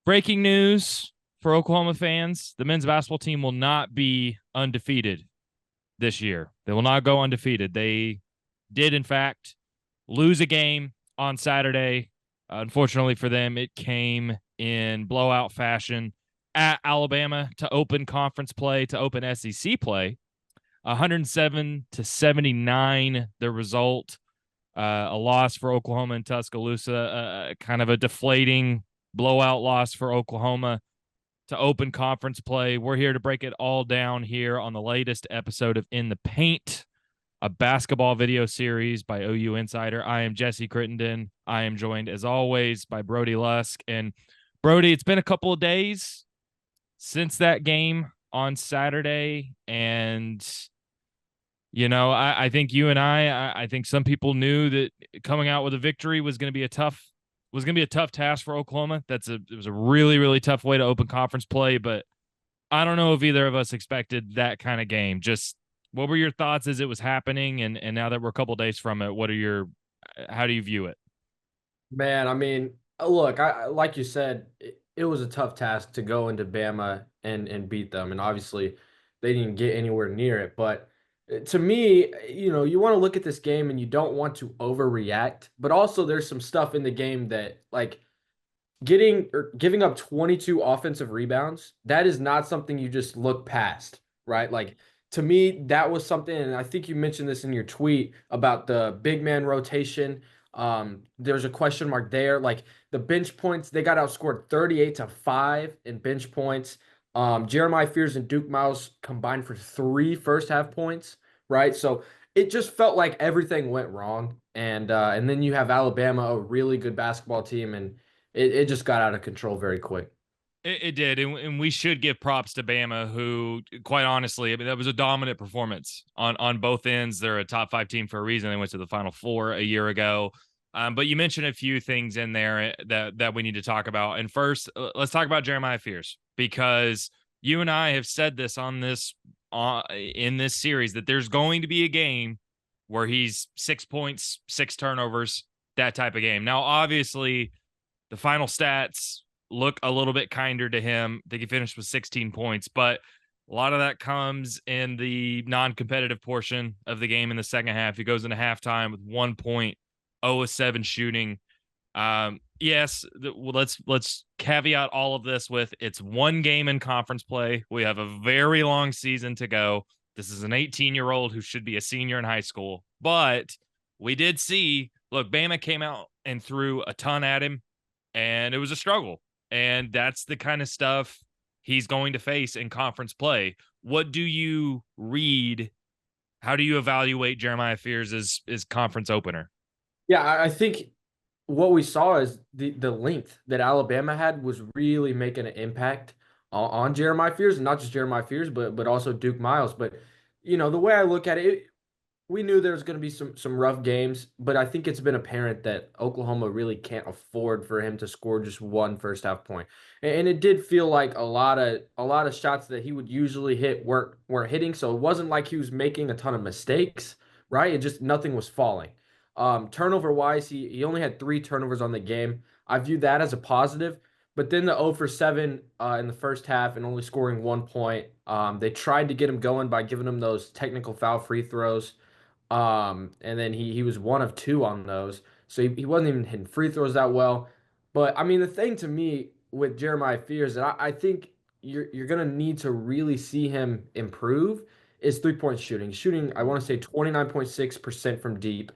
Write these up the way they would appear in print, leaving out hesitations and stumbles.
Breaking news for Oklahoma fans: the men's basketball team will not be undefeated this year. They will not go undefeated. They did, in fact, lose a game on Saturday. Unfortunately for them, it came in blowout fashion at Alabama to open conference play, to open SEC play. 107-79, the result. A loss for Oklahoma in Tuscaloosa, kind of a deflating blowout loss for Oklahoma to open conference play. We're here to break it all down here on the latest episode of In the Paint, a basketball video series by OU Insider. I am Jesse Crittenden. I am joined, as always, by Brody Lusk. And Brody, it's been a couple of days since that game on Saturday, and I think you and I think some people knew that coming out with a victory was going to be a tough task for Oklahoma. It was a really, really tough way to open conference play, but I don't know if either of us expected that kind of game. Just what were your thoughts as it was happening, and now that we're a couple of days from it, how do you view it? Man, I mean, look, I like you said, it was a tough task to go into Bama and beat them, and obviously they didn't get anywhere near it. But to me, you want to look at this game and you don't want to overreact, but also there's some stuff in the game that like getting or giving up 22 offensive rebounds, that is not something you just look past, right? Like to me, that was something, and I think you mentioned this in your tweet about the big man rotation. There's a question mark there. Like the bench points, they got outscored 38-5 in bench points. Jeremiah Fears and Duke Miles combined for three first half points, right? So it just felt like everything went wrong. And then you have Alabama, a really good basketball team, and it just got out of control very quick. It did, and we should give props to Bama, who, quite honestly, I mean, that was a dominant performance on both ends. They're a top five team for a reason. They went to the Final Four a year ago. But you mentioned a few things in there that we need to talk about. And first, let's talk about Jeremiah Fears, because you and I have said this in this series that there's going to be a game where he's 6 points, six turnovers, that type of game. Now, obviously, the final stats look a little bit kinder to him. I think he finished with 16 points, but a lot of that comes in the non-competitive portion of the game in the second half. He goes into halftime with 1 point, 0 of 7 shooting. Yes, let's caveat all of this with it's one game in conference play. We have a very long season to go. This is an 18-year-old who should be a senior in high school, but we did see, look, Bama came out and threw a ton at him, and it was a struggle. And that's the kind of stuff he's going to face in conference play. What do you read? How do you evaluate Jeremiah Fears' conference opener? Yeah, I think what we saw is the length that Alabama had was really making an impact on Jeremiah Fears, and not just Jeremiah Fears, but also Duke Miles. But the way I look at it, we knew there was going to be some rough games, but I think it's been apparent that Oklahoma really can't afford for him to score just one first half point. And it did feel like a lot of shots that he would usually hit weren't hitting. So it wasn't like he was making a ton of mistakes, right? It just nothing was falling. Turnover wise, he only had three turnovers on the game. I view that as a positive. But then the 0 for 7 in the first half and only scoring 1 point. They tried to get him going by giving him those technical foul free throws. And then he was one of two on those. So he wasn't even hitting free throws that well. But I mean, the thing to me with Jeremiah Fears that I think you're gonna need to really see him improve is 3 point shooting. Shooting, I want to say 29.6% from deep.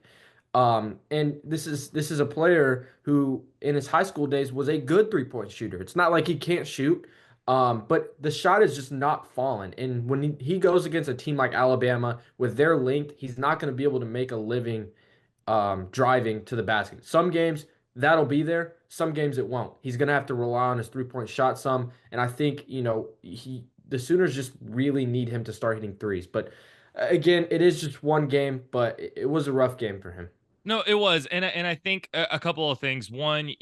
And this is a player who in his high school days was a good 3 point shooter. It's not like he can't shoot. But the shot is just not falling. And when he goes against a team like Alabama with their length, he's not going to be able to make a living driving to the basket. Some games that'll be there, some games it won't. He's going to have to rely on his 3 point shot some. And I think, the Sooners just really need him to start hitting threes. But again, it is just one game, but it was a rough game for him. No, it was, and I think a couple of things. One,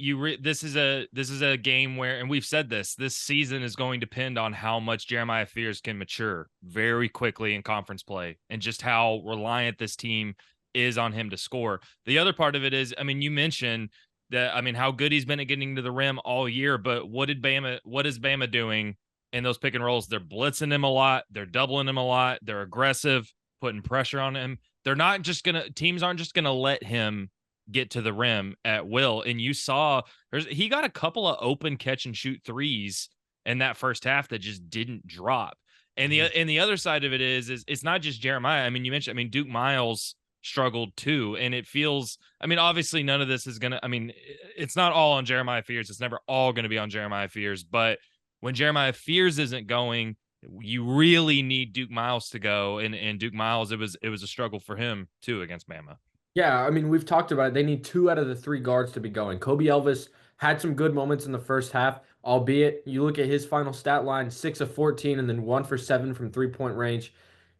this is a game where, and we've said this season is going to depend on how much Jeremiah Fears can mature very quickly in conference play, and just how reliant this team is on him to score. The other part of it is, I mean, you mentioned that, I mean, how good he's been at getting to the rim all year. But what is Bama doing in those pick and rolls? They're blitzing him a lot. They're doubling him a lot. They're aggressive, putting pressure on him. They're not just teams aren't just gonna let him get to the rim at will. And you saw he got a couple of open catch and shoot threes in that first half that just didn't drop. And the other side of it is it's not just Jeremiah. I mean, you mentioned, I mean, Duke Miles struggled too. And it feels, I mean, obviously none of this is gonna, I mean, it's not all on Jeremiah Fears. It's never all gonna be on Jeremiah Fears. But when Jeremiah Fears isn't going, you really need Duke Miles to go. And Duke Miles, it was a struggle for him too against Bama. Yeah, I mean, we've talked about it. They need two out of the three guards to be going. Kobe Elvis had some good moments in the first half, albeit you look at his final stat line, 6 of 14, and then 1 for 7 from 3-point range.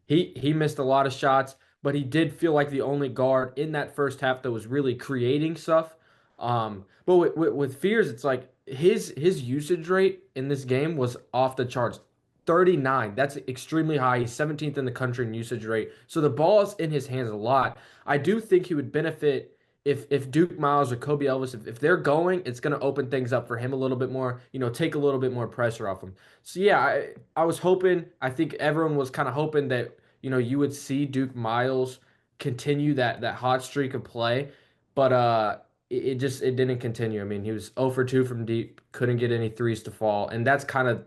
He missed a lot of shots, but he did feel like the only guard in that first half that was really creating stuff. But with Fears, it's like his usage rate in this game was off the charts. 39. That's extremely high. He's 17th in the country in usage rate. So the ball is in his hands a lot. I do think he would benefit if Duke Miles or Kobe Elvis, if they're going, it's going to open things up for him a little bit more, take a little bit more pressure off him. So yeah, I was hoping, I think everyone was kind of hoping that, you would see Duke Miles continue that hot streak of play, but it didn't continue. I mean, he was 0 for 2 from deep, couldn't get any threes to fall, and that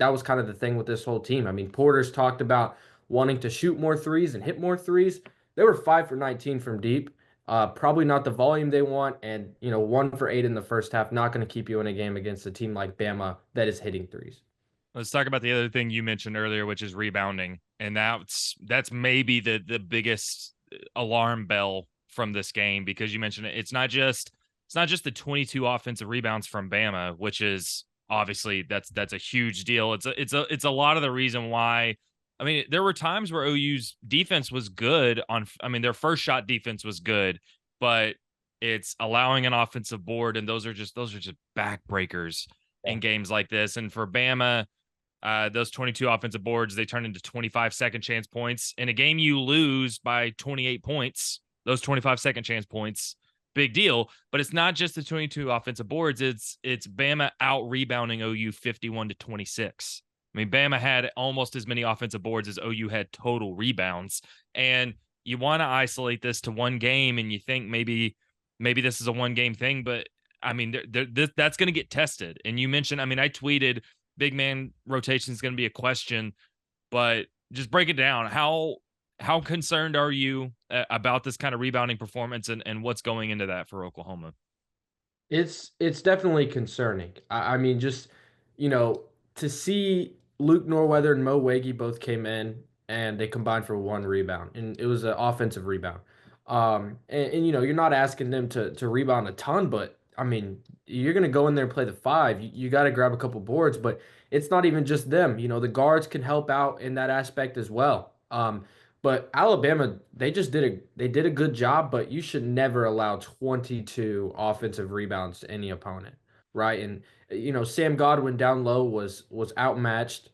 was kind of the thing with this whole team. I mean, Porter's talked about wanting to shoot more threes and hit more threes. They were 5 for 19 from deep. Probably not the volume they want, and 1 for 8 in the first half. Not going to keep you in a game against a team like Bama that is hitting threes. Let's talk about the other thing you mentioned earlier, which is rebounding. And that's maybe the biggest alarm bell from this game, because you mentioned it. It's not just the 22 offensive rebounds from Bama, which is obviously that's a huge deal. It's a lot of the reason why. I mean, there were times where OU's defense was good I mean, their first shot defense was good, but it's allowing an offensive board, and those are just backbreakers in games like this. And for Bama, those 22 offensive boards, they turn into 25 second chance points. In a game you lose by 28 points, those 25 second chance points, big deal. But it's not just the 22 offensive boards. It's Bama out rebounding OU 51-26. I mean, Bama had almost as many offensive boards as OU had total rebounds. And you want to isolate this to one game, and you think maybe this is a one game thing, but I mean, that's going to get tested. And you mentioned, I mean, I tweeted big man rotation is going to be a question, but just break it down. How concerned are you about this kind of rebounding performance, and what's going into that for Oklahoma? It's definitely concerning. I mean, just to see Luke Norweather and Mo Waggy both came in and they combined for 1 rebound, and it was an offensive rebound. And you're not asking them to rebound a ton, but I mean, you're gonna go in there and play the five. You got to grab a couple boards, but it's not even just them. The guards can help out in that aspect as well. But Alabama, they did a good job, but you should never allow 22 offensive rebounds to any opponent, right? And Sam Godwin down low was outmatched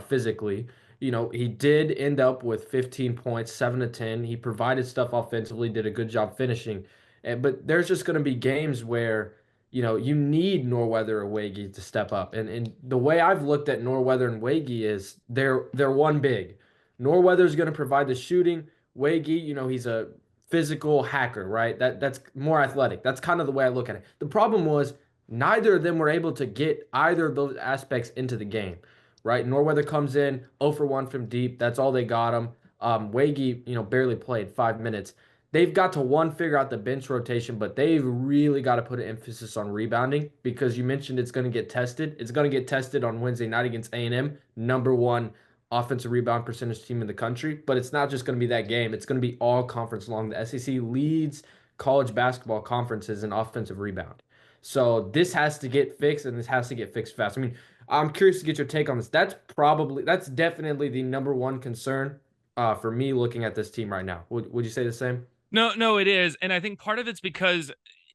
physically. He did end up with 15 points, 7 of 10. He provided stuff offensively, did a good job finishing. But there's just going to be games where you need Norweather or Waggy to step up. And the way I've looked at Norweather and Waggy is they're one big. Norweather's going to provide the shooting. Waggy, he's a physical hacker, right? That's more athletic. That's kind of the way I look at it. The problem was neither of them were able to get either of those aspects into the game, right? Norweather comes in 0 for 1 from deep. That's all they got him. Waggy, barely played 5 minutes. They've got to figure out the bench rotation, but they've really got to put an emphasis on rebounding, because you mentioned it's going to get tested. It's going to get tested on Wednesday night against A&M, number one offensive rebound percentage team in the country. But it's not just going to be that game. It's going to be all conference long. The SEC leads college basketball conferences in offensive rebound. So this has to get fixed, and this has to get fixed fast. I mean, I'm curious to get your take on this. That's definitely the number one concern for me looking at this team right now. Would you say the same? No, it is. And I think part of it's because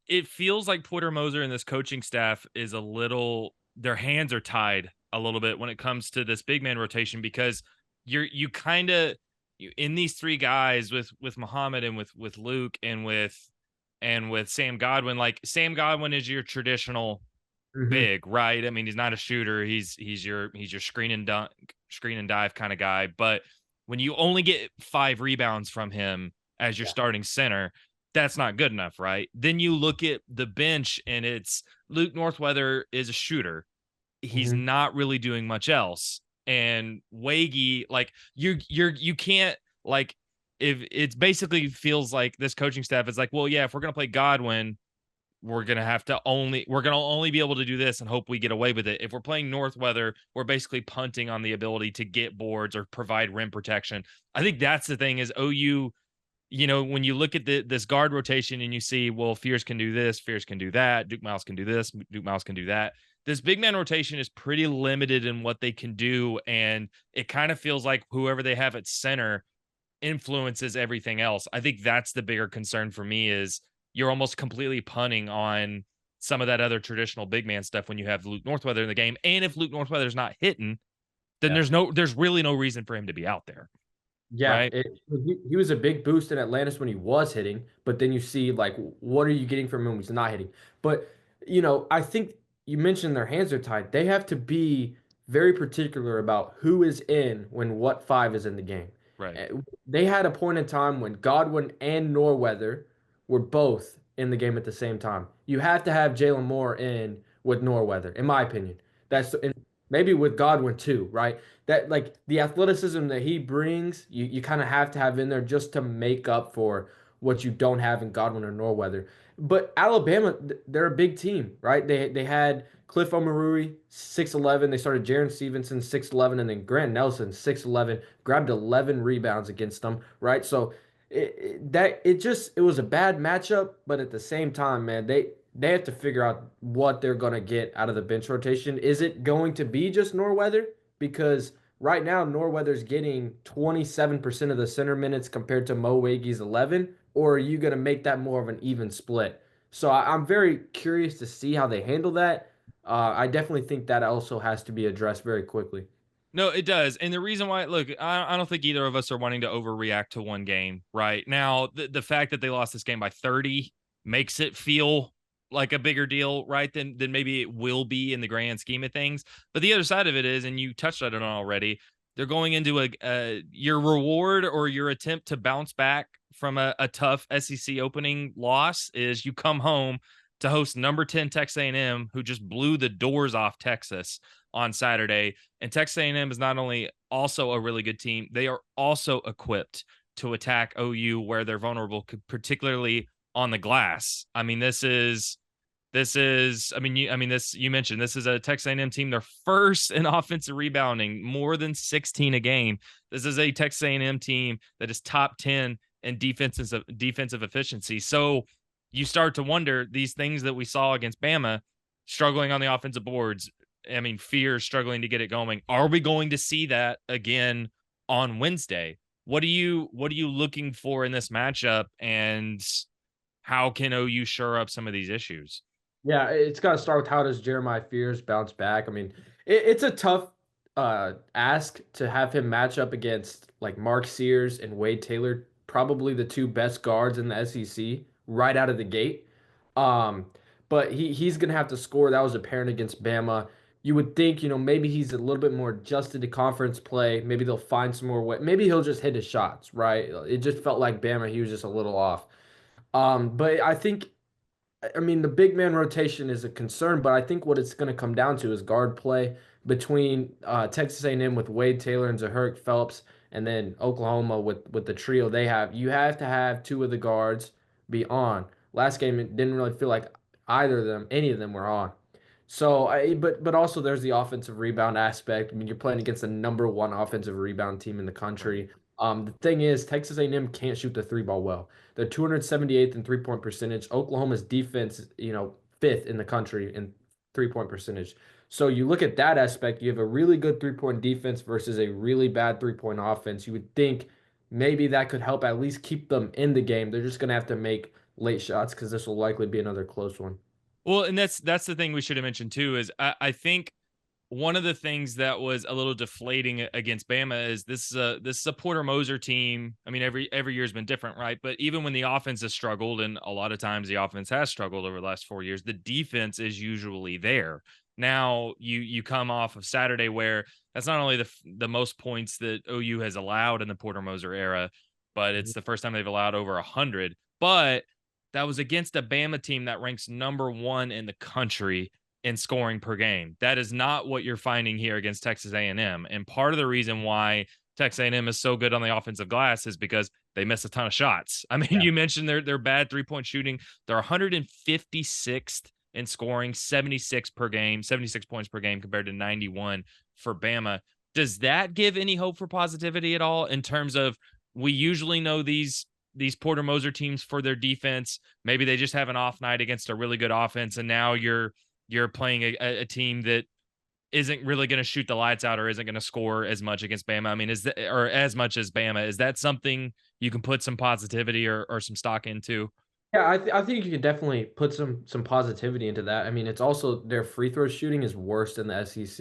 it feels like Porter Moser and this coaching staff is their hands are tied a little bit when it comes to this big man rotation, because you kind of in these three guys with Muhammad and with Luke and with and with Sam Godwin, like Sam Godwin is your traditional Hmm. big, right? I mean, he's not a shooter. He's your screen and dive kind of guy. But when you only get 5 rebounds from him as your Yeah. starting center, that's not good enough, right? Then you look at the bench and it's Luke Northweather is a shooter. He's Hmm. not really doing much else. And Waggy, like you can't like if it's basically feels like this coaching staff is like, well, yeah, if we're gonna play Godwin, we're gonna only be able to do this and hope we get away with it. If we're playing Northweather, we're basically punting on the ability to get boards or provide rim protection. I think that's the thing is OU, when you look at this guard rotation and you see, well, Fears can do this, Fears can do that, Duke Miles can do this, Duke Miles can do that. This big man rotation is pretty limited in what they can do, and it kind of feels like whoever they have at center influences everything else. I think that's the bigger concern for me is you're almost completely punting on some of that other traditional big man stuff when you have Luke Northweather in the game. And if Luke Northweather's not hitting, then Yeah. there's really no reason for him to be out there, Yeah, right? he was a big boost in Atlantis when he was hitting, but then you see like what are you getting from him when he's not hitting? But I think you mentioned their hands are tied. They have to be very particular about who is in when what five is in the game. Right. Uh, They had a point in time when Godwin and Norweather were both in the game at the same time. You have to have Jalen Moore in with Norweather, in my opinion. And maybe with Godwin too, right? That like the athleticism that he brings, you kind of have to have in there just to make up for what you don't have in Godwin or Norweather. But Alabama, they're a big team, right? They had Cliff Omarui 6'11. They started Jaron Stevenson 6'11, and then Grant Nelson 6'11. Grabbed 11 rebounds against them, right? So it was a bad matchup, but at the same time, man, they have to figure out what they're gonna get out of the bench rotation. Is it going to be just Norweather? Because right now Norweather's getting 27% of the center minutes compared to Mo Wage's 11, or are you going to make that more of an even split? So I'm very curious to see how they handle that. I definitely think that also has to be addressed very quickly. No, it does. And the reason why, look, I don't think either of us are wanting to overreact to one game right now. The fact that they lost this game by 30 makes it feel like a bigger deal, right? Than maybe it will be in the grand scheme of things. But the other side of it is, and you touched on it already, they're going into your reward or your attempt to bounce back from a tough SEC opening loss is you come home to host number 10 Texas A&M, who just blew the doors off Texas on Saturday. And Texas A&M is not only also a really good team, they are also equipped to attack OU where they're vulnerable, particularly on the glass. I mean, you mentioned this is a Texas A&M team. They're first in offensive rebounding, more than 16 a game. This is a Texas A&M team that is top 10 in defensive efficiency. So you start to wonder these things that we saw against Bama, struggling on the offensive boards. I mean, Fear struggling to get it going. Are we going to see that again on Wednesday? What are you looking for in this matchup, and how can OU shore up some of these issues? Yeah, it's got to start with how does Jeremiah Fears bounce back? I mean, it's a tough ask to have him match up against like Mark Sears and Wade Taylor, probably the two best guards in the SEC right out of the gate. Um, but he's gonna have to score. That was apparent against Bama. You would think, maybe he's a little bit more adjusted to conference play. Maybe they'll find some more way. Maybe he'll just hit his shots, right? It just felt like Bama, he was just a little off. But I mean, the big man rotation is a concern, but I think what it's going to come down to is guard play between Texas A&M with Wade Taylor and Zahuric Phelps, and then Oklahoma with the trio they have. You have to have two of the guards be on. Last game, it didn't really feel like either of them, any of them were on. But also there's the offensive rebound aspect. I mean, you're playing against the number one offensive rebound team in the Right. country. The thing is, Texas A&M can't shoot the three ball well. They're 278th in 3-point percentage. Oklahoma's defense, fifth in the country in 3-point percentage. So you look at that aspect, you have a really good 3-point defense versus a really bad 3-point offense. You would think maybe that could help at least keep them in the game. They're just going to have to make late shots because this will likely be another close one. Well, and that's the thing we should have mentioned too is I think one of the things that was a little deflating against Bama is this is a Porter Moser team. I mean, every year's been different, right? But even when the offense has struggled, and a lot of times the offense has struggled over the last 4 years, the defense is usually there. Now you come off of Saturday where that's not only the most points that OU has allowed in the Porter Moser era, but it's the first time they've allowed over 100. But that was against a Bama team that ranks number one in the country in scoring per game. That is not what you're finding here against Texas A&M. And part of the reason why Texas A&M is so good on the offensive glass is because they miss a ton of shots. I mean, Yeah. you mentioned their bad 3-point shooting. They're 156th in scoring, 76 per game, 76 points per game compared to 91 for Bama. Does that give any hope for positivity at all in terms of we usually know these Porter Moser teams for their defense? Maybe they just have an off night against a really good offense, and now you're playing a team that isn't really going to shoot the lights out or isn't going to score as much against Bama. I mean, is that, or as much as Bama, is that something you can put some positivity or some stock into? Yeah, I think you can definitely put some positivity into that. I mean, it's also their free throw shooting is worse than the SEC.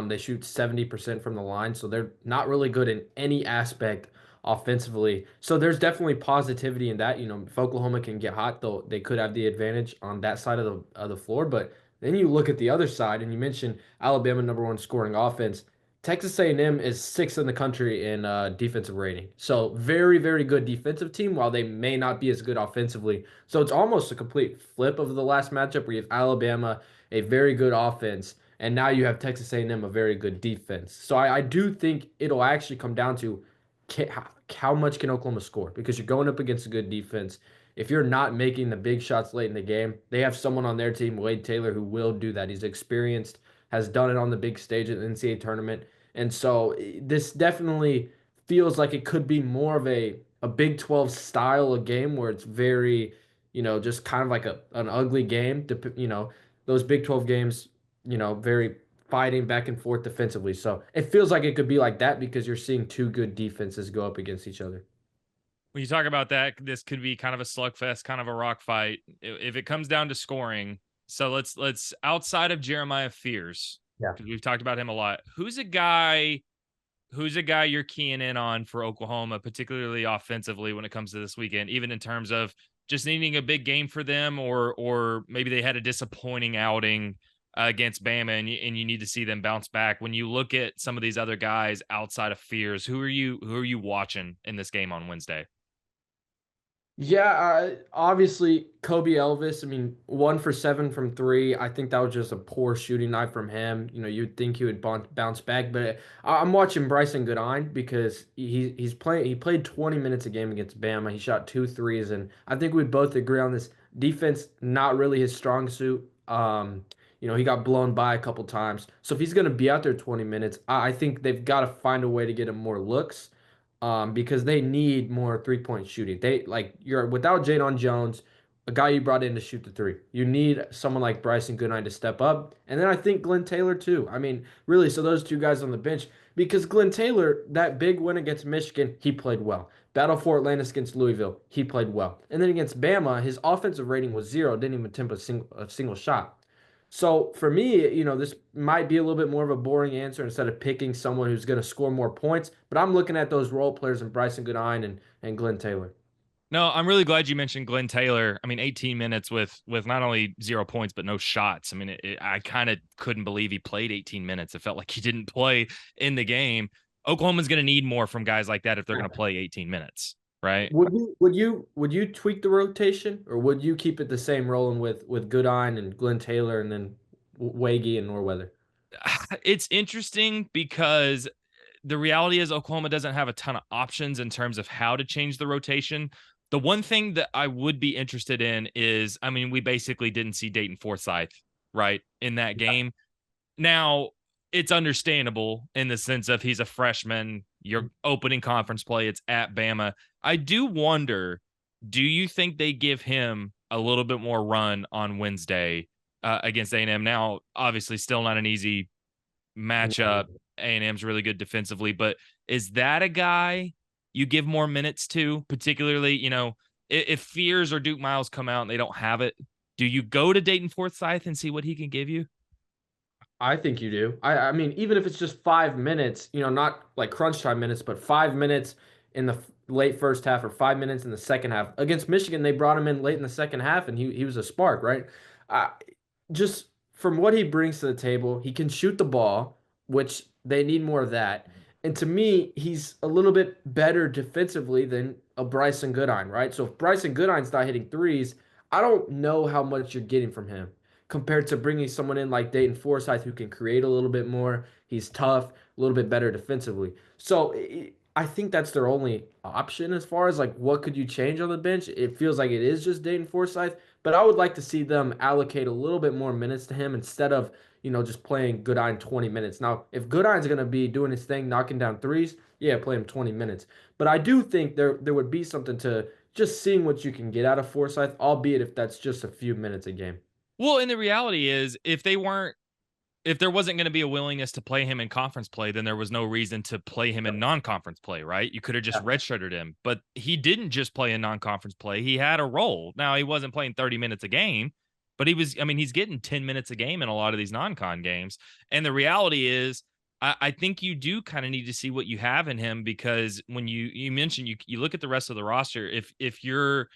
They shoot 70% from the line, so they're not really good in any aspect offensively. So there's definitely positivity in that. You know, if Oklahoma can get hot, though, they could have the advantage on that side of the floor. But then you look at the other side, and you mentioned Alabama number one scoring offense. Texas A&M is sixth in the country in defensive rating. So very, very good defensive team, while they may not be as good offensively. So it's almost a complete flip of the last matchup where you have Alabama, a very good offense, and now you have Texas A&M, a very good defense. So I do think it'll actually come down to how much can Oklahoma score, because you're going up against a good defense. If you're not making the big shots late in the game, they have someone on their team, Wade Taylor, who will do that. He's experienced, has done it on the big stage at the NCAA tournament. And so this definitely feels like it could be more of a Big 12 style of game where it's very, just kind of like an ugly game. Those Big 12 games, very fighting back and forth defensively. So it feels like it could be like that because you're seeing two good defenses go up against each other. When you talk about that, this could be kind of a slugfest, kind of a rock fight. If it comes down to scoring, so let's outside of Jeremiah Fears, Yeah. because we've talked about him a lot. Who's a guy you're keying in on for Oklahoma, particularly offensively when it comes to this weekend, even in terms of just needing a big game for them, or maybe they had a disappointing outing against Bama and you need to see them bounce back. When you look at some of these other guys outside of Fears, who are you watching in this game on Wednesday? Yeah, obviously Kobe Elvis. I mean, 1 for 7 from three. I think that was just a poor shooting night from him. You'd think he would bounce back, but I'm watching Bryson Goodine because he's playing. He played 20 minutes a game against Bama. He shot two threes, and I think we both agree on this. Defense not really his strong suit. He got blown by a couple times. So if he's going to be out there 20 minutes, I think they've got to find a way to get him more looks, because they need more 3-point shooting. They like you're without Jadon Jones, a guy you brought in to shoot the three. You need someone like Bryson Goodine to step up, and then I think Glenn Taylor too. I mean, really, so those two guys on the bench, because Glenn Taylor, that big win against Michigan, he played well. Battle for Atlantis against Louisville, he played well, and then against Bama, his offensive rating was zero, didn't even attempt a single shot. So for me, this might be a little bit more of a boring answer instead of picking someone who's going to score more points. But I'm looking at those role players in Bryson Goodine and Glenn Taylor. No, I'm really glad you mentioned Glenn Taylor. I mean, 18 minutes with not only 0 points but no shots. I mean, I kind of couldn't believe he played 18 minutes. It felt like he didn't play in the game. Oklahoma's going to need more from guys like that if they're going to play 18 minutes, right? Would you tweak the rotation, or would you keep it the same, rolling with Goodine and Glenn Taylor and then Waggy and Norweather? It's interesting because the reality is Oklahoma doesn't have a ton of options in terms of how to change the rotation. The one thing that I would be interested in is, I mean, we basically didn't see Dayton Forsythe, right, in that game. Now, it's understandable in the sense of he's a freshman, you're opening conference play, it's at Bama. I do wonder, do you think they give him a little bit more run on Wednesday against A&M? Now, obviously, still not an easy matchup. A&M's really good defensively, but is that a guy you give more minutes to, particularly, if Fears or Duke Miles come out and they don't have it, do you go to Dayton Forsythe and see what he can give you? I think you do. I mean, even if it's just 5 minutes, not like crunch time minutes, but 5 minutes in the late first half or 5 minutes in the second half. Against Michigan, they brought him in late in the second half, and he was a spark, right? Uh, just from what he brings to the table, he can shoot the ball, which they need more of that. And to me, he's a little bit better defensively than a Bryson Goodine, right? So if Bryson Goodine's not hitting threes, I don't know how much you're getting from him compared to bringing someone in like Dayton Forsythe who can create a little bit more. He's tough, a little bit better defensively. So I think that's their only option as far as like what could you change on the bench. It feels like it is just Dayton Forsythe, but I would like to see them allocate a little bit more minutes to him instead of just playing Goodine 20 minutes. Now, if Goodine's going to be doing his thing, knocking down threes, yeah, play him 20 minutes. But I do think there would be something to just seeing what you can get out of Forsythe, albeit if that's just a few minutes a game. Well, and the reality is, if there wasn't going to be a willingness to play him in conference play, then there was no reason to play him in non-conference play, right? You could have just redshirted him, but he didn't just play in non-conference play. He had a role. Now, he wasn't playing 30 minutes a game, but he's getting 10 minutes a game in a lot of these non-con games. And the reality is, I think you do kind of need to see what you have in him, because when you mentioned, you look at the rest of the roster, if you're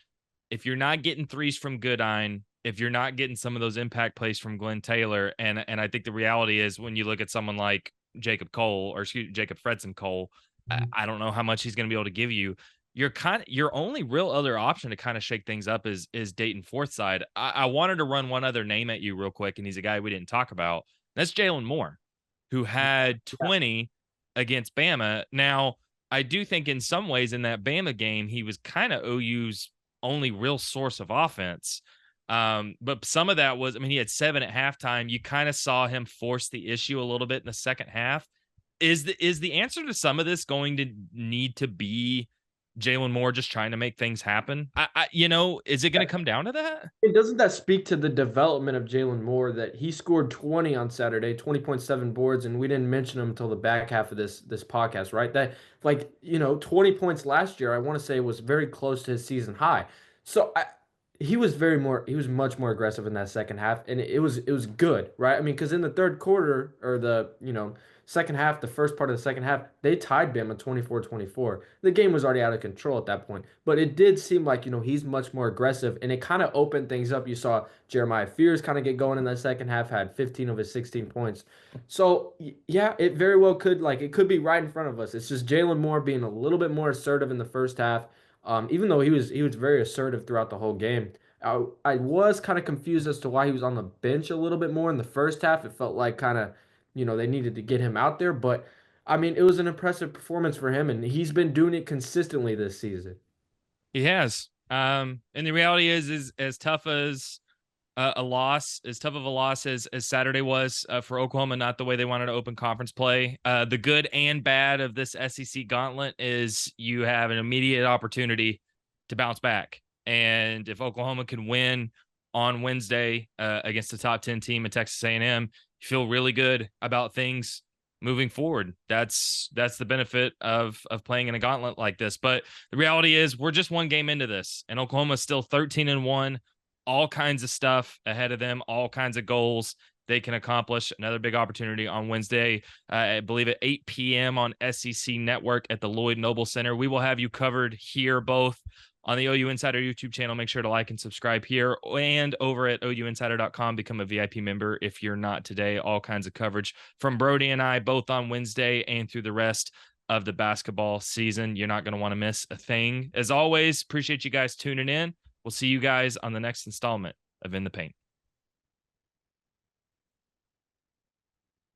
not getting threes from Goodine, if you're not getting some of those impact plays from Glenn Taylor, and I think the reality is when you look at someone like Jacob Fredson Cole, I don't know how much he's going to be able to give you. Your only real other option to kind of shake things up is Dayton Forsythe. I wanted to run one other name at you real quick, and he's a guy we didn't talk about. That's Jalen Moore, who had 20 against Bama. Now, I do think in some ways in that Bama game, he was kind of OU's only real source of offense. But some of that was, he had 7 at halftime. You kind of saw him force the issue a little bit in the second half. Is the answer to some of this going to need to be Jalen Moore just trying to make things happen? Is it going to come down to that? Doesn't that speak to the development of Jalen Moore that he scored 20 on Saturday, 20.7 boards, and we didn't mention him until the back half of this podcast, right? That 20 points last year, I want to say was very close to his season high. So he was much more aggressive in that second half, and it was good, right? I mean, because in the third quarter or the second half, the first part of the second half, they tied Bama 24-24. The game was already out of control at that point, but it did seem like he's much more aggressive, and it kind of opened things up. You saw Jeremiah Fears kind of get going in that second half, had 15 of his 16 points. So yeah, it very well could it could be right in front of us. It's just Jalen Moore being a little bit more assertive in the first half. Even though he was very assertive throughout the whole game. I was kind of confused as to why he was on the bench a little bit more in the first half. It felt like kind of, they needed to get him out there. But I mean, it was an impressive performance for him, and he's been doing it consistently this season. He has. And the reality is as tough as a loss, as tough of a loss as Saturday was for Oklahoma, not the way they wanted to open conference play. The good and bad of this SEC gauntlet is you have an immediate opportunity to bounce back. And if Oklahoma can win on Wednesday against the top 10 team at Texas A&M, you feel really good about things moving forward. That's the benefit of playing in a gauntlet like this. But the reality is we're just one game into this, and Oklahoma's still 13-1. All kinds of stuff ahead of them, all kinds of goals they can accomplish. Another big opportunity on Wednesday, I believe at 8 p.m. on SEC Network at the Lloyd Noble Center. We will have you covered here, both on the OU Insider YouTube channel. Make sure to like and subscribe here, and over at OUinsider.com. Become a VIP member if you're not today. All kinds of coverage from Brody and I, both on Wednesday and through the rest of the basketball season. You're not going to want to miss a thing. As always, appreciate you guys tuning in. We'll see you guys on the next installment of In the Paint.